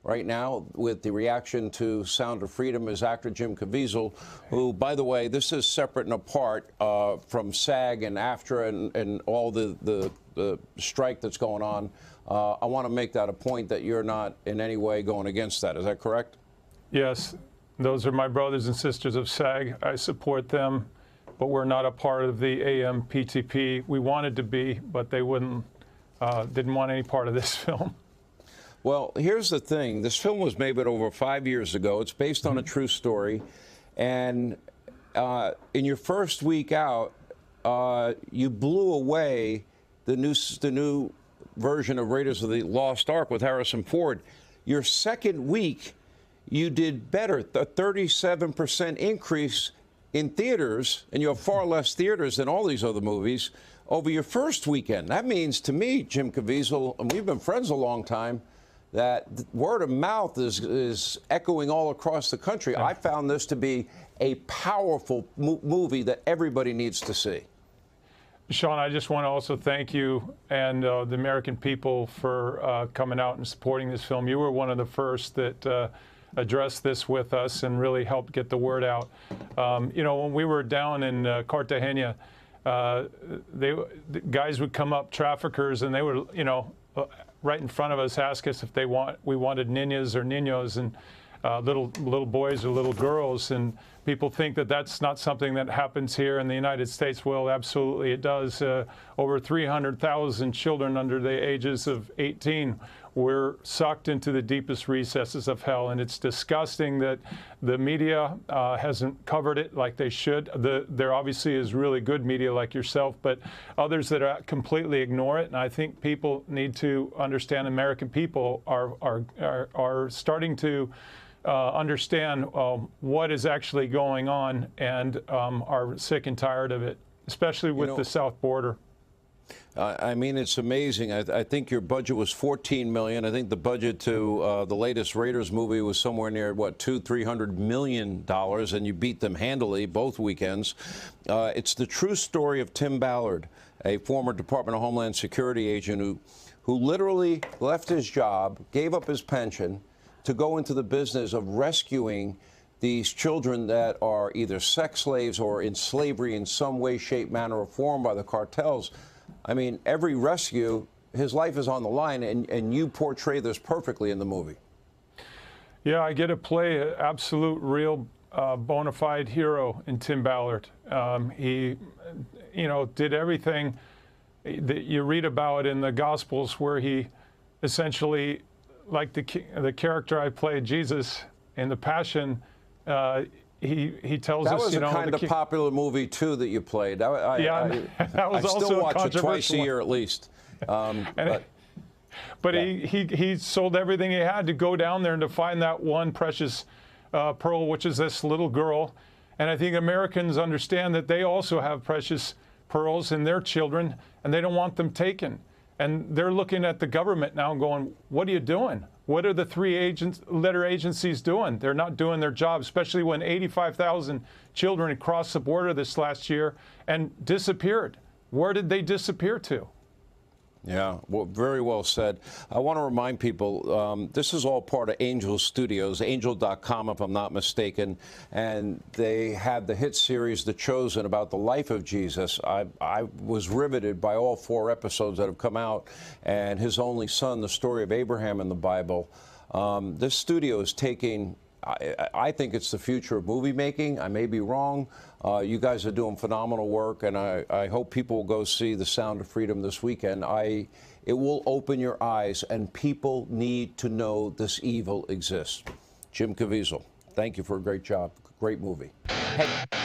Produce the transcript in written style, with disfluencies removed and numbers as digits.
right now with the reaction to Sound of Freedom is actor Jim Caviezel, who, by the way, this is separate and apart from SAG and AFTRA and all the strike that's going on. I want to make that a point that you're not in any way going against that. Is that correct? Yes. Those are my brothers and sisters of SAG. I support them, but we're not a part of the AMPTP. We wanted to be, but they didn't want any part of this film. Well, here's the thing. This film was made over 5 years ago. It's based on a true story. And in your first week out, you blew away the new version of Raiders of the Lost Ark with Harrison Ford. Your second week, you did better, a 37% increase in theaters, and you have far less theaters than all these other movies over your first weekend. That means to me, Jim Caviezel, and we've been friends a long time, that word of mouth is echoing all across the country. I found this to be a powerful movie that everybody needs to see. Sean, I just want to also thank you and the American people for coming out and supporting this film. You were one of the first that addressed this with us and really helped get the word out. You know, when we were down in Cartagena, the guys would come up, traffickers, and they would, you know, right in front of us, ask us if we wanted niñas or niños, and little boys or little girls. And people think that that's not something that happens here in the United States. Well, absolutely it does. Over 300,000 children under the ages of 18 were sucked into the deepest recesses of hell, and it's disgusting that the media hasn't covered it like they should. There obviously is really good media like yourself, but others that completely ignore it. And I think people need to understand. American people are starting to understand what is actually going on, and are sick and tired of it, especially with the south border. I mean, it's amazing. I think your budget was $14 million. I think the budget to the latest Raiders movie was somewhere near, what, $200–300 million, and you beat them handily both weekends. It's the true story of Tim Ballard, a former Department of Homeland Security agent who literally left his job, gave up his pension to go into the business of rescuing these children that are either sex slaves or in slavery in some way, shape, manner, or form by the cartels. I mean, every rescue, his life is on the line, and you portray this perfectly in the movie. Yeah, I get to play an absolute, real, bona fide hero in Tim Ballard. He, you know, did everything that you read about in the Gospels, where he essentially, like the character I played, Jesus, in the Passion, he tells us, that was you know, a kind of popular movie too that you played. That was I also still watch it controversial twice a year at least. But he sold everything he had to go down there and to find that one precious pearl, which is this little girl. And I think Americans understand that they also have precious pearls in their children, and they don't want them taken. And they're looking at the government now going, what are you doing? What are the three-letter agencies doing? They're not doing their job, especially when 85,000 children crossed the border this last year and disappeared. Where did they disappear to? Yeah, well, very well said. I want to remind people, this is all part of Angel Studios, angel.com if I'm not mistaken, and they had the hit series, The Chosen, about the life of Jesus. I was riveted by all 4 episodes that have come out, and his only son, the story of Abraham in the Bible. This studio is taking, I think it's the future of movie making. I may be wrong. You guys are doing phenomenal work, and I hope people will go see The Sound of Freedom this weekend. It will open your eyes, and people need to know this evil exists. Jim Caviezel, thank you for a great job. Great movie. Hey.